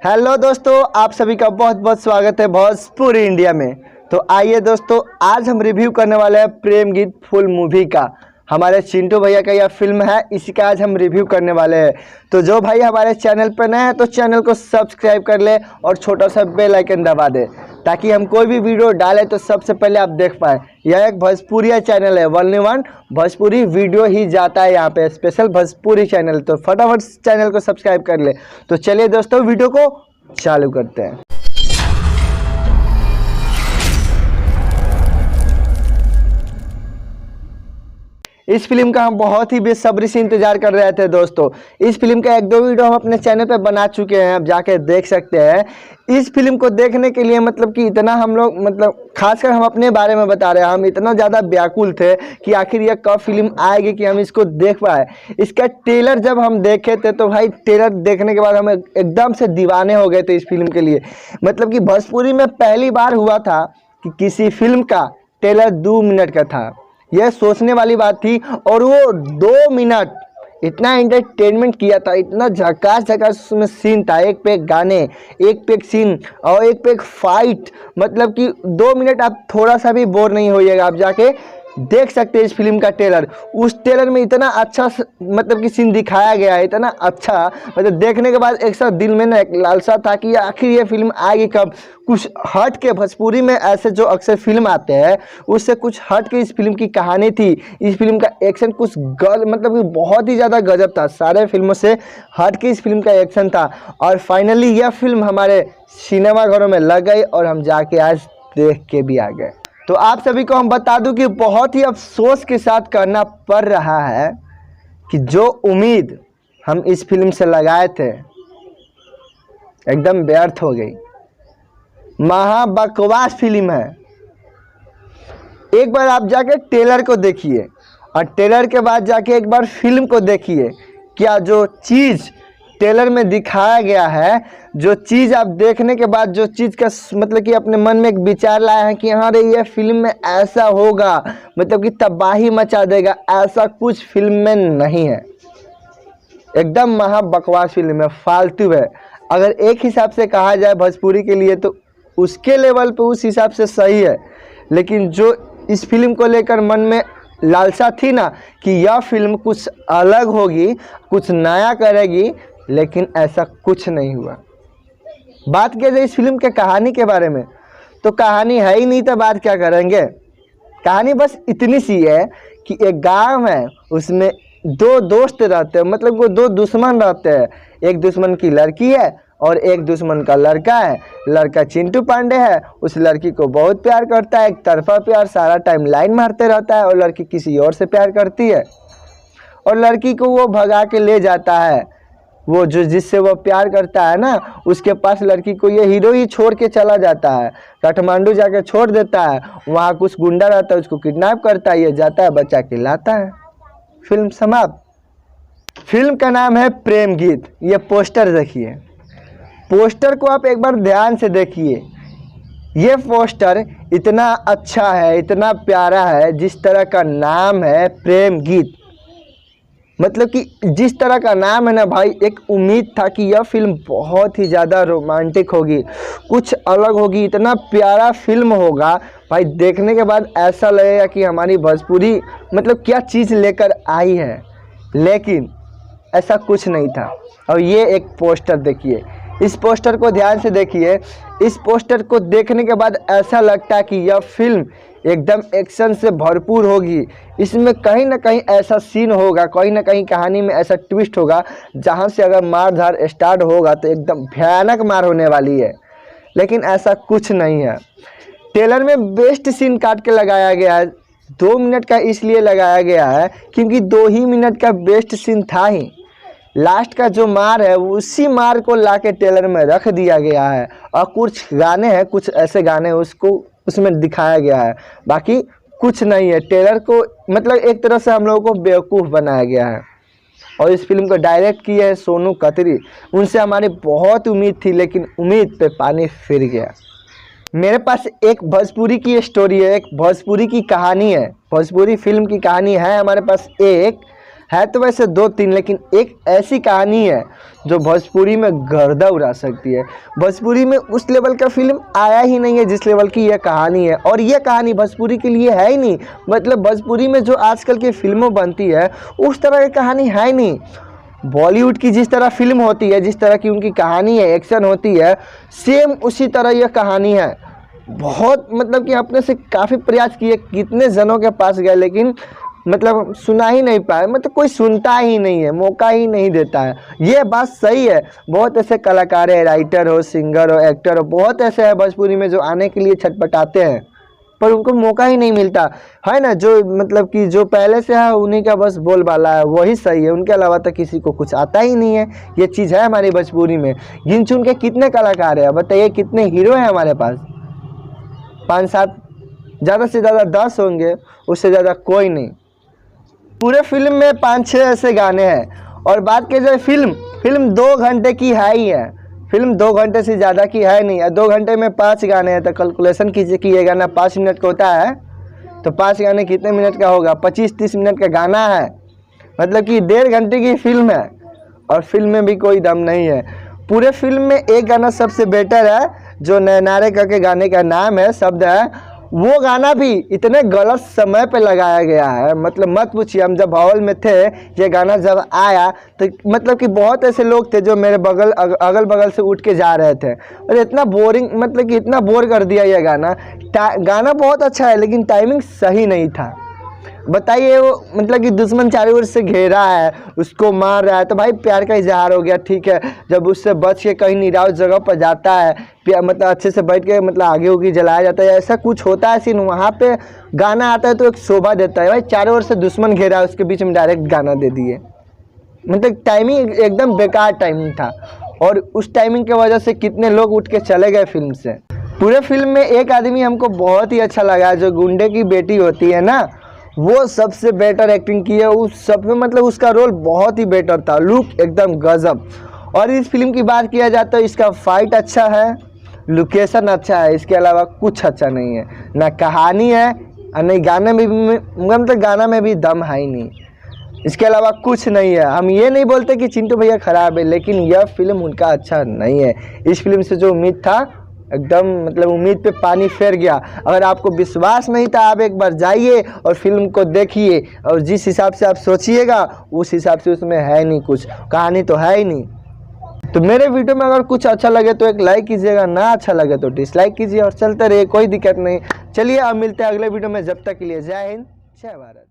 Hello दोस्तों, आप सभी का बहुत बहुत स्वागत है भोजपुरी इंडिया में। तो आइए दोस्तों, आज हम रिव्यू करने वाले हैं प्रेम गीत फुल मूवी का। हमारे चिंटू भैया का यह फिल्म है, इसी का आज हम रिव्यू करने वाले हैं। तो जो भाई हमारे चैनल पर नए हैं तो चैनल को सब्सक्राइब कर ले और छोटा सा बेल आइकन दबा दे, ताकि हम कोई भी वीडियो डालें तो सबसे पहले आप देख पाए। यह एक भोजपुरी चैनल है, ओनली वन भोजपुरी वीडियो ही जाता है यहाँ पे, स्पेशल भोजपुरी चैनल। तो फटाफट चैनल को सब्सक्राइब कर ले। तो चलिए दोस्तों, वीडियो को चालू करते हैं। इस फिल्म का हम बहुत ही बेसब्री से इंतजार कर रहे थे दोस्तों। इस फिल्म का एक दो वीडियो हम अपने चैनल पे बना चुके हैं, आप जाके देख सकते हैं। इस फिल्म को देखने के लिए मतलब कि इतना हम लोग खासकर हम अपने बारे में बता रहे हैं, हम इतना ज़्यादा व्याकुल थे कि आखिर यह कब फिल्म आएगी कि हम इसको देख पाए। इसका ट्रेलर जब हम देखे थे तो भाई ट्रेलर देखने के बाद हम एकदम से दीवाने हो गए थे इस फिल्म के लिए। मतलब कि भोजपुरी में पहली बार हुआ था कि किसी फिल्म का ट्रेलर 2 मिनट का था। यह सोचने वाली बात थी, और वो 2 मिनट इतना एंटरटेनमेंट किया था, इतना झकास उसमें सीन था। एक पे एक गाने, एक पे एक सीन और एक पे एक फाइट। मतलब कि 2 मिनट आप थोड़ा सा भी बोर नहीं होइएगा, आप जाके देख सकते हैं इस फिल्म का ट्रेलर। उस ट्रेलर में इतना अच्छा मतलब कि सीन दिखाया गया है, इतना अच्छा, मतलब देखने के बाद एक साथ दिल में ना एक लालसा था कि आखिर ये फिल्म आएगी कब। कुछ हट के भोजपुरी में ऐसे जो अक्सर फिल्म आते हैं उससे कुछ हट के इस फिल्म की कहानी थी। इस फिल्म का एक्शन कुछ मतलब कि बहुत ही ज़्यादा गजब था, सारे फिल्मों से हट के इस फिल्म का एक्शन था। और फाइनली यह फिल्म हमारे सिनेमा घरों में लग गई और हम जाके आज देख के भी आ गए। तो आप सभी को हम बता दूं कि बहुत ही अफसोस के साथ करना पड़ रहा है कि जो उम्मीद हम इस फिल्म से लगाए थे एकदम व्यर्थ हो गई। महा बकवास फिल्म है। एक बार आप जाके ट्रेलर को देखिए और ट्रेलर के बाद जाके एक बार फिल्म को देखिए। क्या जो चीज़ ट्रेलर में दिखाया गया है, जो चीज़ आप देखने के बाद जो चीज़ का मतलब कि अपने मन में एक विचार लाया है कि हाँ रे ये फिल्म में ऐसा होगा, मतलब कि तबाही मचा देगा, ऐसा कुछ फिल्म में नहीं है। एकदम महा बकवास फिल्म है, फालतू है। अगर एक हिसाब से कहा जाए भोजपुरी के लिए तो उसके लेवल पे उस हिसाब से सही है, लेकिन जो इस फिल्म को लेकर मन में लालसा थी ना कि यह फिल्म कुछ अलग होगी, कुछ नया करेगी, लेकिन ऐसा कुछ नहीं हुआ। बात किया जाए इस फिल्म के कहानी के बारे में तो कहानी है ही नहीं, तो बात क्या करेंगे। कहानी बस इतनी सी है कि एक गांव है, उसमें 2 दोस्त रहते हैं, मतलब वो 2 दुश्मन रहते हैं। एक दुश्मन की लड़की है और एक दुश्मन का लड़का है। लड़का चिंटू पांडे है, उस लड़की को बहुत प्यार करता है, एक तरफा प्यार, सारा टाइम लाइन मारते रहता है। और लड़की किसी और से प्यार करती है और लड़की को वो भगा के ले जाता है। वो जो जिससे वो प्यार करता है ना, उसके पास लड़की को ये हीरो ही छोड़ के चला जाता है, काठमांडू जाके छोड़ देता है। वहाँ कुछ गुंडा रहता है, उसको किडनैप करता है, ये जाता है बचा के लाता है। फिल्म समाप्त। फिल्म का नाम है प्रेम गीत। ये पोस्टर देखिए, पोस्टर को आप एक बार ध्यान से देखिए। ये पोस्टर इतना अच्छा है, इतना प्यारा है। जिस तरह का नाम है प्रेम गीत, मतलब कि जिस तरह का नाम है ना भाई, एक उम्मीद था कि यह फिल्म बहुत ही ज़्यादा रोमांटिक होगी, कुछ अलग होगी, इतना प्यारा फिल्म होगा भाई। देखने के बाद ऐसा लगेगा कि हमारी भोजपुरी मतलब क्या चीज़ लेकर आई है, लेकिन ऐसा कुछ नहीं था। और ये एक पोस्टर देखिए, इस पोस्टर को ध्यान से देखिए। इस पोस्टर को देखने के बाद ऐसा लगता है कि यह फिल्म एकदम एक्शन से भरपूर होगी। इसमें कहीं ना कहीं ऐसा सीन होगा, कहीं ना कहीं कहानी में ऐसा ट्विस्ट होगा जहां से अगर मार धार स्टार्ट होगा तो एकदम भयानक मार होने वाली है, लेकिन ऐसा कुछ नहीं है। ट्रेलर में बेस्ट सीन काट के लगाया गया है। 2 मिनट का इसलिए लगाया गया है क्योंकि 2 ही मिनट का बेस्ट सीन था ही। लास्ट का जो मार है उसी मार को लाके ट्रेलर में रख दिया गया है। और कुछ गाने हैं, कुछ ऐसे गाने उसको उसमें दिखाया गया है, बाकी कुछ नहीं है। ट्रेलर को मतलब एक तरह से हम लोगों को बेवकूफ़ बनाया गया है। और इस फिल्म को डायरेक्ट किया है सोनू कतरी। उनसे हमारी बहुत उम्मीद थी, लेकिन उम्मीद पे पानी फिर गया। मेरे पास एक भोजपुरी की स्टोरी है, एक भोजपुरी की कहानी है, भोजपुरी फिल्म की कहानी है हमारे पास एक, है तो वैसे 2-3, लेकिन एक ऐसी कहानी है जो भोजपुरी में गर्दा उड़ा सकती है। भोजपुरी में उस लेवल का फिल्म आया ही नहीं है जिस लेवल की यह कहानी है, और यह कहानी भोजपुरी के लिए है ही नहीं। मतलब भोजपुरी में जो आजकल की फिल्मों बनती है उस तरह की कहानी है ही नहीं। बॉलीवुड की जिस तरह फिल्म होती है, जिस तरह की उनकी कहानी है, एक्शन होती है, सेम उसी तरह यह कहानी है। बहुत मतलब कि अपने से काफ़ी प्रयास किए, कितने जनों के पास गए, लेकिन मतलब सुना ही नहीं पाए। मतलब कोई सुनता ही नहीं है, मौका ही नहीं देता है। ये बात सही है, बहुत ऐसे कलाकार है, राइटर हो, सिंगर हो, एक्टर हो, बहुत ऐसे हैं भोजपुरी में जो आने के लिए छटपटाते हैं, पर उनको मौका ही नहीं मिलता है ना। जो मतलब कि जो पहले से है उन्हीं का बस बोलबाला है, वही सही है, उनके अलावा तो किसी को कुछ आता ही नहीं है। ये चीज़ है हमारी भोजपुरी में। गिन चुन के कितने कलाकार हैं बताइए, कितने हीरो हैं हमारे पास? 5-7, ज़्यादा से ज़्यादा 10 होंगे, उससे ज़्यादा कोई नहीं। पूरे फिल्म में 5-6 ऐसे गाने हैं। और बात की जाए फिल्म 2 घंटे की है ही है। फिल्म 2 घंटे से ज़्यादा की है नहीं है। 2 घंटे में 5 गाने हैं, तो कैलकुलेशन कीजिए कि ये गाना 5 मिनट का होता है तो 5 गाने कितने मिनट का होगा? 25-30 मिनट का गाना है। मतलब कि 1.5 घंटे की फिल्म है, और फिल्म में भी कोई दम नहीं है। पूरे फिल्म में एक गाना सबसे बेटर है, जो नैनारे करके गाने का नाम है, शब्द है, वो गाना भी इतने गलत समय पे लगाया गया है, मतलब मत पूछिए। हम जब हॉल में थे, ये गाना जब आया तो मतलब कि बहुत ऐसे लोग थे जो मेरे अगल बगल से उठ के जा रहे थे, और इतना बोरिंग, मतलब कि इतना बोर कर दिया ये गाना। गाना बहुत अच्छा है लेकिन टाइमिंग सही नहीं था। बताइए, वो मतलब कि दुश्मन चारों ओर से घेरा है, उसको मार रहा है, तो भाई प्यार का इजहार हो गया, ठीक है। जब उससे बच के कहीं निराव जगह पर जाता है, मतलब अच्छे से बैठ के मतलब आगे उगी जलाया जाता है, ऐसा कुछ होता है सीन, वहाँ पे गाना आता है तो एक शोभा देता है। भाई चारों ओर से दुश्मन घेरा है, उसके बीच में डायरेक्ट गाना दे दिए। मतलब टाइमिंग एकदम बेकार टाइमिंग था, और उस टाइमिंग की वजह से कितने लोग उठ के चले गए फिल्म से। पूरे फिल्म में एक आदमी हमको बहुत ही अच्छा लगा, जो गुंडे की बेटी होती है ना, वो सबसे बेटर एक्टिंग की है। उस सब में मतलब उसका रोल बहुत ही बेटर था, लुक एकदम गजब। और इस फिल्म की बात किया जाए तो इसका फाइट अच्छा है, लोकेशन अच्छा है, इसके अलावा कुछ अच्छा नहीं है। ना कहानी है और नहीं गाने में भी, मतलब गाना में भी दम है ही नहीं। इसके अलावा कुछ नहीं है। हम ये नहीं बोलते कि चिंटू भैया ख़राब है, लेकिन यह फिल्म उनका अच्छा नहीं है। इस फिल्म से जो उम्मीद था, एकदम मतलब उम्मीद पे पानी फेर गया। अगर आपको विश्वास नहीं था, आप एक बार जाइए और फिल्म को देखिए, और जिस हिसाब से आप सोचिएगा उस हिसाब से उसमें है नहीं, कुछ कहानी तो है ही नहीं। तो मेरे वीडियो में अगर कुछ अच्छा लगे तो एक लाइक कीजिएगा, ना अच्छा लगे तो डिसलाइक कीजिए, और चलते रहिए, कोई दिक्कत नहीं। चलिए अब मिलते हैं अगले वीडियो में, जब तक के लिए जय हिंद, जय भारत।